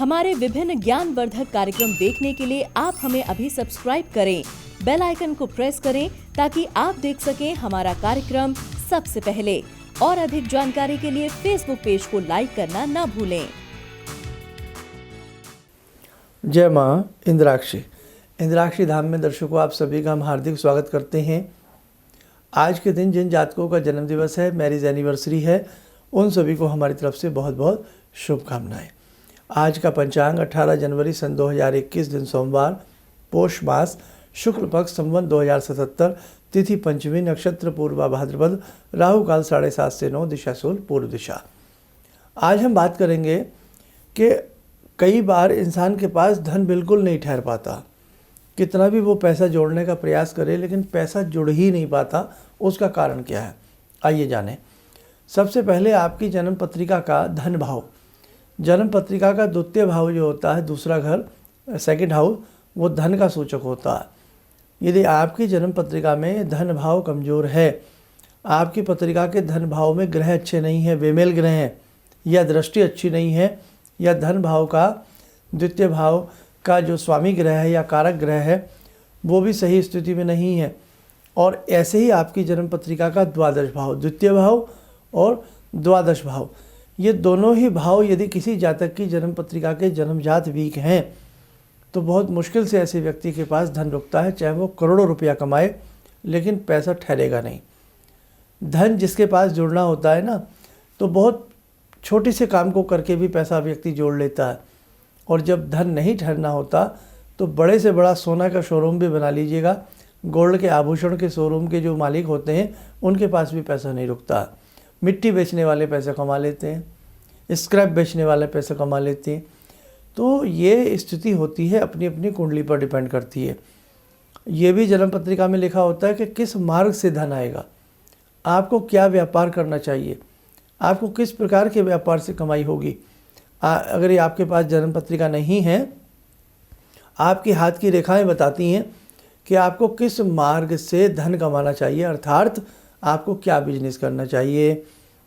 हमारे विभिन्न ज्ञानवर्धक कार्यक्रम देखने के लिए आप हमें अभी सब्सक्राइब करें, बेल आइकन को प्रेस करें ताकि आप देख सकें हमारा कार्यक्रम सबसे पहले। और अधिक जानकारी के लिए फेसबुक पेज को लाइक करना ना भूलें। जय माँ इंद्राक्षी धाम में दर्शकों आप सभी का हम हार्दिक स्वागत करते हैं। आज के दिन जिन जातकों का जन्म दिवस है, मैरिज एनिवर्सरी है, उन सभी को हमारी तरफ से बहुत बहुत शुभकामनाएं। आज का पंचांग 18 जनवरी सन 2021 दिन सोमवार, पोष मास, शुक्ल पक्ष, संवत 2077, तिथि पंचमी, नक्षत्र पूर्वा भाद्रपद, राहु काल 7:30 से 9, दिशा सूर्य पूर्व दिशा। आज हम बात करेंगे कि कई बार इंसान के पास धन बिल्कुल नहीं ठहर पाता, कितना भी वो पैसा जोड़ने का प्रयास करे लेकिन पैसा जुड़ ही नहीं पाता। उसका कारण क्या है, आइए जानें। सबसे पहले आपकी जन्म पत्रिका का धन भाव, जन्म पत्रिका का द्वितीय भाव जो होता है, दूसरा घर, सेकंड हाउस, वो धन का सूचक होता है। यदि आपकी जन्म पत्रिका में धन भाव कमज़ोर है, आपकी पत्रिका के धन भाव में ग्रह अच्छे नहीं हैं, बेमेल ग्रह हैं, या दृष्टि अच्छी नहीं है, या धन भाव का द्वितीय भाव का जो स्वामी ग्रह है या कारक ग्रह है वो भी सही स्थिति में नहीं है, और ऐसे ही आपकी जन्म पत्रिका का द्वादश भाव, द्वितीय भाव और द्वादश भाव, ये दोनों ही भाव यदि किसी जातक की जन्म पत्रिका के जन्मजात वीक हैं तो बहुत मुश्किल से ऐसे व्यक्ति के पास धन रुकता है, चाहे वो करोड़ों रुपया कमाए लेकिन पैसा ठहरेगा नहीं। धन जिसके पास जुड़ना होता है ना, तो बहुत छोटे से काम को करके भी पैसा व्यक्ति जोड़ लेता है, और जब धन नहीं ठहरना होता तो बड़े से बड़ा सोना का शोरूम भी बना लीजिएगा, गोल्ड के आभूषण के शोरूम के जो मालिक होते हैं उनके पास भी पैसा नहीं रुकता। मिट्टी बेचने वाले पैसा कमा लेते हैं, स्क्रैप बेचने वाले पैसा कमा लेते हैं। तो ये स्थिति होती है, अपनी अपनी कुंडली पर डिपेंड करती है। ये भी जन्म पत्रिका में लिखा होता है कि किस मार्ग से धन आएगा, आपको क्या व्यापार करना चाहिए, आपको किस प्रकार के व्यापार से कमाई होगी। अगर ये आपके पास जन्म पत्रिका नहीं है, आपके हाथ की रेखाएं बताती हैं कि आपको किस मार्ग से धन कमाना चाहिए, अर्थात आपको क्या बिजनेस करना चाहिए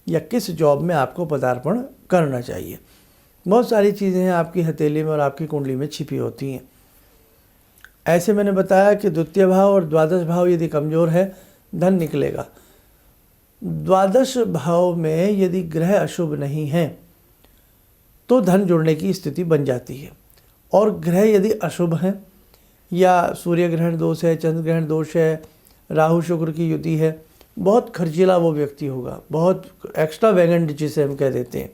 या किस जॉब में आपको पदार्पण करना चाहिए। बहुत सारी चीज़ें हैं आपकी हथेली में और आपकी कुंडली में छिपी होती हैं। ऐसे मैंने बताया कि द्वितीय भाव और द्वादश भाव यदि कमज़ोर है, धन निकलेगा। द्वादश भाव में यदि ग्रह अशुभ नहीं हैं तो धन जुड़ने की स्थिति बन जाती है, और ग्रह यदि अशुभ हैं या सूर्य ग्रहण दोष है, चंद्र ग्रहण दोष है, राहु शुक्र की युति है, बहुत खर्चीला वो व्यक्ति होगा, बहुत एक्स्ट्रा वैगेंट जिसे हम कह देते हैं,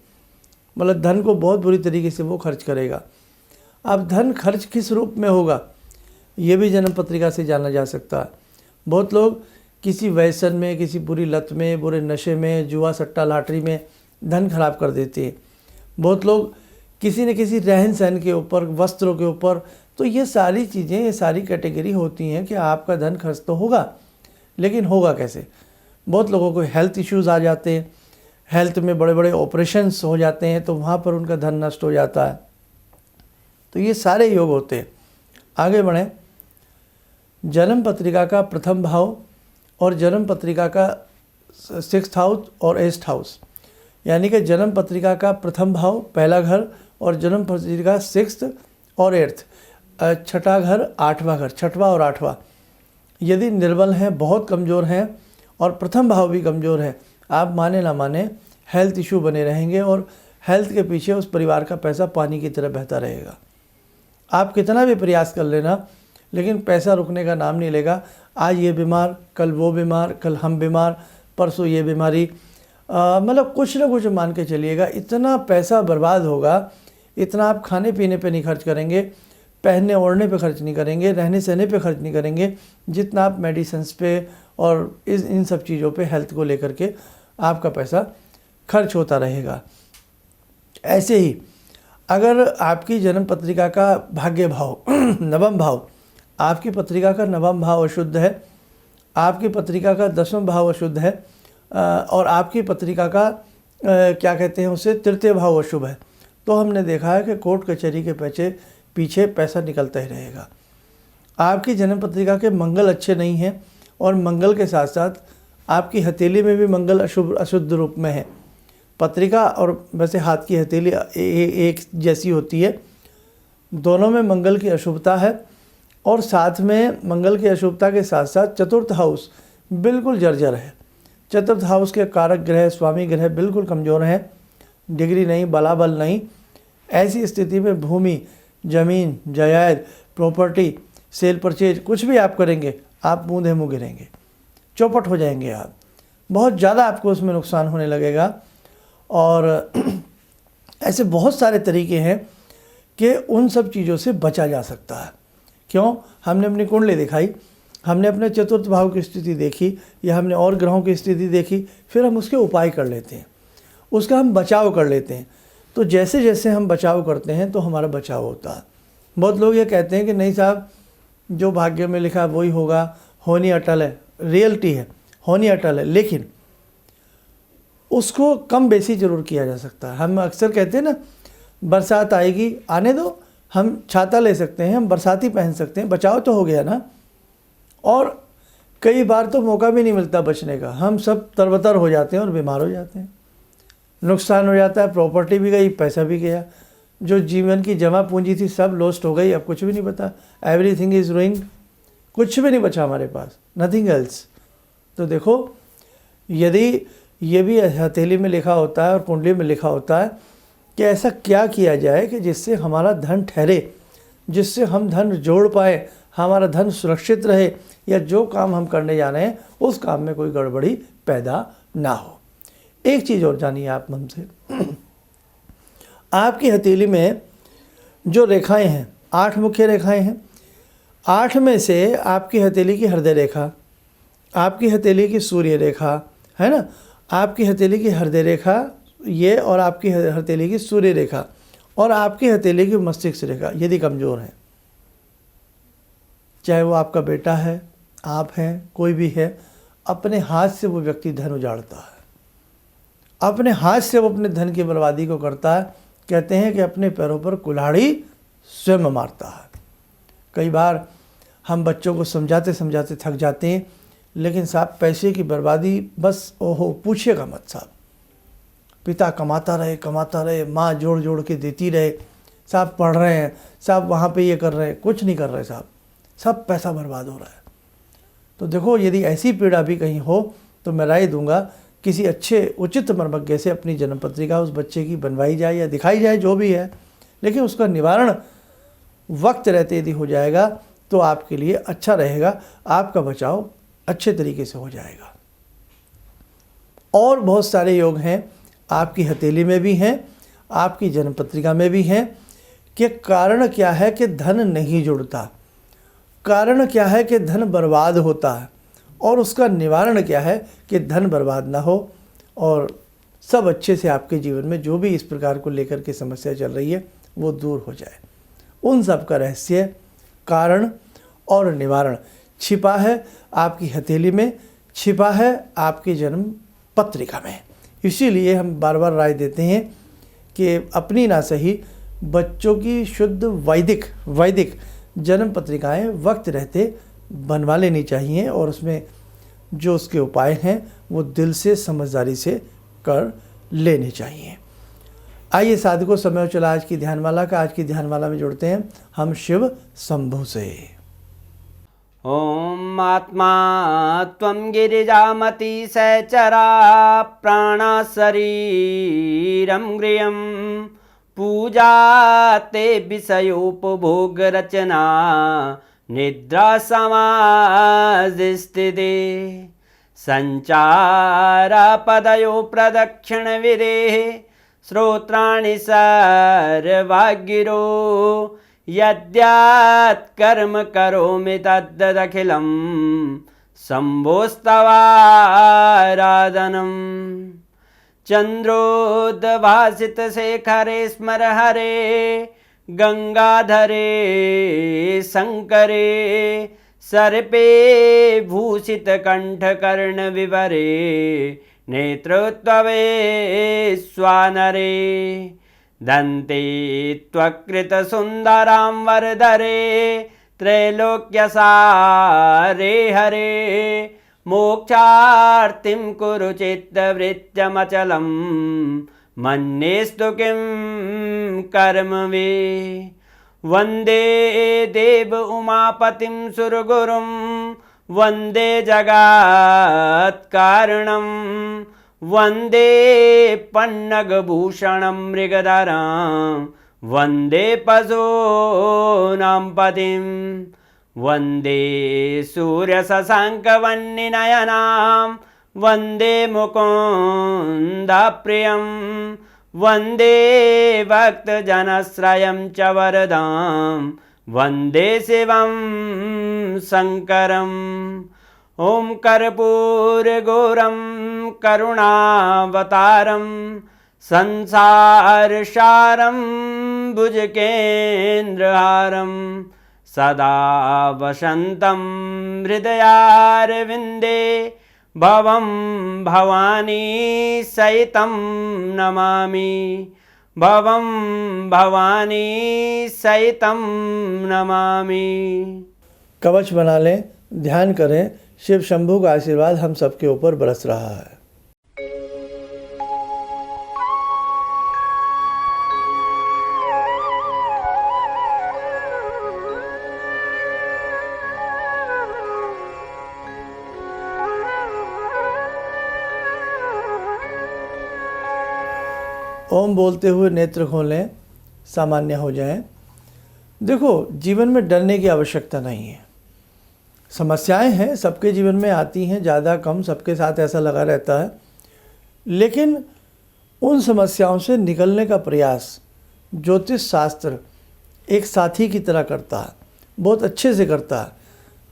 मतलब धन को बहुत बुरी तरीके से वो खर्च करेगा। अब धन खर्च किस रूप में होगा ये भी जन्म पत्रिका से जाना जा सकता है। बहुत लोग किसी व्यसन में, किसी बुरी लत में, बुरे नशे में, जुआ सट्टा लॉटरी में धन खराब कर देते हैं। बहुत लोग किसी न किसी रहन सहन के ऊपर, वस्त्रों के ऊपर। तो ये सारी चीज़ें, ये सारी कैटेगरी होती हैं कि आपका धन खर्च तो होगा, लेकिन होगा कैसे। बहुत लोगों को हेल्थ इश्यूज़ आ जाते हैं, हेल्थ में बड़े बड़े ऑपरेशंस हो जाते हैं, तो वहाँ पर उनका धन नष्ट हो जाता है। तो ये सारे योग होते हैं। आगे बढ़ें। जन्म पत्रिका का प्रथम भाव और जन्म पत्रिका का 6th हाउस और 8th हाउस, यानी कि जन्म पत्रिका का प्रथम भाव, पहला घर, और जन्म पत्रिका 6th और 8th, छठा घर, 8वां घर, 6वां और 8वां यदि निर्बल हैं, बहुत कमज़ोर हैं, और प्रथम भाव भी कमज़ोर है, आप माने ना माने हेल्थ इशू बने रहेंगे, और हेल्थ के पीछे उस परिवार का पैसा पानी की तरह बहता रहेगा। आप कितना भी प्रयास कर लेना, लेकिन पैसा रुकने का नाम नहीं लेगा। आज ये बीमार, कल वो बीमार, कल हम बीमार, परसों ये बीमारी, मतलब कुछ ना कुछ मान के चलिएगा। इतना पैसा बर्बाद होगा, इतना आप खाने पीने पे नहीं खर्च करेंगे, पहनने ओढ़ने पे खर्च नहीं करेंगे, रहने सहने पे खर्च नहीं करेंगे, जितना आप मेडिसिन्स पे और इन सब चीज़ों पे, हेल्थ को लेकर के आपका पैसा खर्च होता रहेगा। ऐसे ही अगर आपकी जन्म पत्रिका का भाग्य भाव नवम भाव, आपकी पत्रिका का नवम भाव अशुद्ध है, आपकी पत्रिका का 10वां भाव अशुद्ध है, और आपकी पत्रिका का क्या कहते हैं उसे, तृतीय भाव अशुभ है, तो हमने देखा है कि कोर्ट कचहरी के पीछे पैसा निकलता ही रहेगा। आपकी जन्म पत्रिका के मंगल अच्छे नहीं हैं, और मंगल के साथ साथ आपकी हथेली में भी मंगल अशुद्ध रूप में है। पत्रिका और वैसे हाथ की हथेली एक जैसी होती है, दोनों में मंगल की अशुभता है और साथ में मंगल की अशुभता के साथ साथ चतुर्थ हाउस बिल्कुल जर्जर है। चतुर्थ हाउस के कारक ग्रह, स्वामी ग्रह बिल्कुल कमज़ोर हैं, डिग्री नहीं, बलाबल नहीं। ऐसी स्थिति में भूमि, ज़मीन, जायदाद, प्रॉपर्टी, सेल परचेज कुछ भी आप करेंगे, आप मूंधे मुँह गिरेंगे, चौपट हो जाएंगे आप, बहुत ज़्यादा आपको उसमें नुकसान होने लगेगा। और ऐसे बहुत सारे तरीके हैं कि उन सब चीज़ों से बचा जा सकता है। क्यों? हमने अपनी कुंडली दिखाई, हमने अपने चतुर्थ भाव की स्थिति देखी या हमने और ग्रहों की स्थिति देखी, फिर हम उसके उपाय कर लेते हैं, उसका हम बचाव कर लेते हैं। तो जैसे जैसे हम बचाव करते हैं तो हमारा बचाव होता है। बहुत लोग ये कहते हैं कि नहीं साहब, जो भाग्य में लिखा है वही होगा, होनी अटल है। रियलिटी है, होनी अटल है, लेकिन उसको कम बेसी जरूर किया जा सकता है। हम अक्सर कहते हैं ना, बरसात आएगी, आने दो, हम छाता ले सकते हैं, हम बरसाती पहन सकते हैं, बचाव तो हो गया ना। और कई बार तो मौका भी नहीं मिलता बचने का, हम सब तरबतर हो जाते हैं और बीमार हो जाते हैं, नुकसान हो जाता है, प्रॉपर्टी भी गई, पैसा भी गया, जो जीवन की जमा पूंजी थी सब लॉस्ट हो गई, अब कुछ भी नहीं बता, एवरीथिंग इज़ रूइंड, कुछ भी नहीं बचा हमारे पास, नथिंग एल्स। तो देखो, यदि ये भी हथेली में लिखा होता है और कुंडली में लिखा होता है कि ऐसा क्या किया जाए कि जिससे हमारा धन ठहरे, जिससे हम धन जोड़ पाए, हमारा धन सुरक्षित रहे, या जो काम हम करने जा रहे हैं उस काम में कोई गड़बड़ी पैदा ना हो। एक चीज़ और जानिए आप मन से, आपकी हथेली में जो रेखाएं हैं, 8 मुख्य रेखाएं हैं। 8 में से आपकी हथेली की हृदय रेखा, आपकी हथेली की सूर्य रेखा है ना, आपकी हथेली की हृदय रेखा ये, और आपकी हथेली की सूर्य रेखा, और आपकी हथेली की मस्तिष्क रेखा यदि कमज़ोर है, चाहे वो आपका बेटा है, आप हैं, कोई भी है, अपने हाथ से वो व्यक्ति धन उजाड़ता है, अपने हाथ से वो अपने धन की बर्बादी को करता है। कहते हैं कि अपने पैरों पर कुल्हाड़ी स्वयं मारता है। कई बार हम बच्चों को समझाते समझाते थक जाते हैं, लेकिन साहब पैसे की बर्बादी बस ओहो पूछिएगा मत साहब। पिता कमाता रहे, माँ जोड़ जोड़ के देती रहे, साहब पढ़ रहे हैं, साहब वहाँ पे ये कर रहे हैं, कुछ नहीं कर रहे साहब, सब पैसा बर्बाद हो रहा है। तो देखो, यदि ऐसी पीड़ा भी कहीं हो तो मैं राय दूंगा किसी अच्छे उचित मर्मज्ञ से अपनी जन्म पत्रिका उस बच्चे की बनवाई जाए या दिखाई जाए, जो भी है, लेकिन उसका निवारण वक्त रहते यदि हो जाएगा तो आपके लिए अच्छा रहेगा, आपका बचाव अच्छे तरीके से हो जाएगा। और बहुत सारे योग हैं, आपकी हथेली में भी हैं, आपकी जन्म पत्रिका में भी हैं, कि कारण क्या है कि धन नहीं जुड़ता, कारण क्या है कि धन बर्बाद होता है, और उसका निवारण क्या है कि धन बर्बाद ना हो और सब अच्छे से आपके जीवन में जो भी इस प्रकार को लेकर के समस्या चल रही है वो दूर हो जाए। उन सब का रहस्य, कारण और निवारण छिपा है आपकी हथेली में, छिपा है आपकी जन्म पत्रिका में। इसीलिए हम बार बार राय देते हैं कि अपनी ना सही बच्चों की शुद्ध वैदिक जन्म पत्रिकाएं वक्त रहते बनवा लेनी चाहिए, और उसमें जो उसके उपाय हैं वो दिल से समझदारी से कर लेने चाहिए। आइए साधकों, समय हो चला आज की ध्यानमाला का। आज की ध्यानमाला में जुड़ते हैं हम शिव शंभु से। ओम आत्मा त्वं गिरिजामति सहचरा प्राणा शरीरं गृहं पूजा ते विषयोपभोग रचना निद्रा समाधिस्थिते संचारा पदयो प्रदक्षिण विदेः श्रोत्राणि सर्वागिरो यद्यात् कर्म करोमि तद्दखिलं शम्भोस्तवाराधनम् चन्द्रोद्भासित शेखरे स्मर हरे गंगाधरे शंकरे सर्पे भूषित कंठकर्ण विवरे नेत्रोत्तवे स्वानरे दन्ते त्वकृत सुंदरां वरदरे त्रैलोक्यसारे हरे मोक्षार्तिं कुरु चित्तवृत्त्यमचलं मन्येस्तु किं कर्म वे। वन्दे देव उमापतिं सुरगुरुं वन्दे जगत्कारणं वन्दे पन्नगभूषणं मृगधरं वन्दे पशूनां पतिं वन्दे सूर्यशशाङ्कवह्निनयनां वन्दे मुकुन्दप्रियं वन्दे भक्तजनश्रयं च वरदां वन्दे शिवं शङ्करम् ॐ कर्पूरगौरं करुणावतारं संसारसारं भुजगेन्द्रहारं सदा वसन्तं हृदयारविन्दे भवं भवानी सहितं नमामि भवं भवानी सहितं नमामि। कवच बना लें, ध्यान करें, शिव शंभू का आशीर्वाद हम सबके ऊपर बरस रहा है। ओम बोलते हुए नेत्र खोलें, सामान्य हो जाएं। देखो, जीवन में डरने की आवश्यकता नहीं है। समस्याएं हैं, सबके जीवन में आती हैं, ज़्यादा कम सबके साथ ऐसा लगा रहता है। लेकिन उन समस्याओं से निकलने का प्रयास ज्योतिष शास्त्र एक साथी की तरह करता है, बहुत अच्छे से करता है।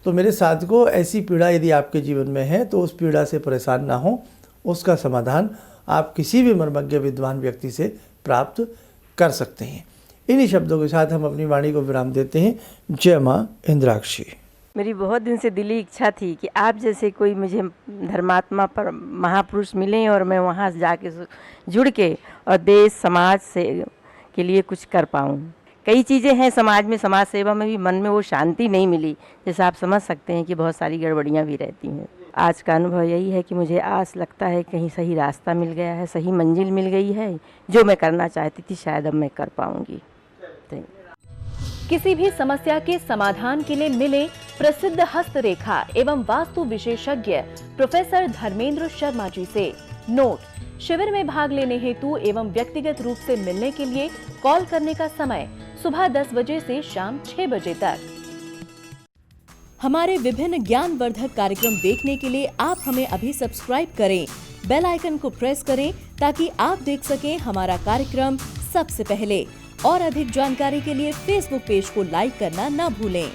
तो मेरे साथ को ऐसी पीड़ा यदि आपके जीवन में है तो उस पीड़ा से परेशान ना हो, उसका समाधान आप किसी भी मर्मज्ञ विद्वान व्यक्ति से प्राप्त कर सकते हैं। इन्हीं शब्दों के साथ हम अपनी वाणी को विराम देते हैं। जय माँ इंद्राक्षी। मेरी बहुत दिन से दिली इच्छा थी कि आप जैसे कोई मुझे धर्मात्मा पर महापुरुष मिलें और मैं वहाँ जाके जुड़ के और देश समाज से के लिए कुछ कर पाऊँ। कई चीज़ें हैं समाज में, समाज सेवा में भी मन में वो शांति नहीं मिली। जैसे आप समझ सकते हैं कि बहुत सारी गड़बड़ियाँ भी रहती हैं। आज का अनुभव यही है कि मुझे आस लगता है कहीं सही रास्ता मिल गया है, सही मंजिल मिल गई है। जो मैं करना चाहती थी शायद अब मैं कर पाऊँगी। किसी भी समस्या के समाधान के लिए मिले प्रसिद्ध हस्तरेखा एवं वास्तु विशेषज्ञ प्रोफेसर धर्मेंद्र शर्मा जी से। नोट: शिविर में भाग लेने हेतु एवं व्यक्तिगत रूप से मिलने के लिए कॉल करने का समय सुबह 10 बजे से शाम 6 बजे तक। हमारे विभिन्न ज्ञानवर्धक कार्यक्रम देखने के लिए आप हमें अभी सब्सक्राइब करें, बेल आइकन को प्रेस करें ताकि आप देख सकें हमारा कार्यक्रम सबसे पहले। और अधिक जानकारी के लिए फेसबुक पेज को लाइक करना न भूलें।